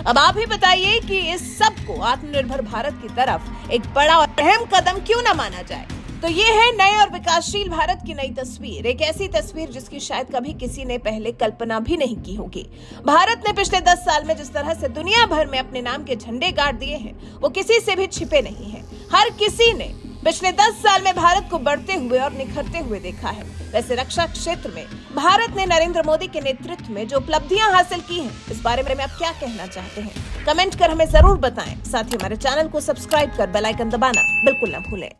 अब आप ही बताइए कि इस सब को आत्मनिर्भर भारत की तरफ एक बड़ा और अहम कदम क्यों न माना जाए। तो ये है नए और विकासशील भारत की नई तस्वीर, एक ऐसी तस्वीर जिसकी शायद कभी किसी ने पहले कल्पना भी नहीं की होगी। भारत ने पिछले 10 साल में जिस तरह से दुनिया भर में अपने नाम के झंडे गाड़ दिए हैं, वो किसी से भी छिपे नहीं है। हर किसी ने पिछले 10 साल में भारत को बढ़ते हुए और निखरते हुए देखा है। वैसे रक्षा क्षेत्र में भारत ने नरेंद्र मोदी के नेतृत्व में जो उपलब्धियां हासिल की हैं, इस बारे में आप क्या कहना चाहते हैं? कमेंट कर हमें जरूर बताएं। साथ ही हमारे चैनल को सब्सक्राइब कर बेल आइकन दबाना बिल्कुल न भूलें।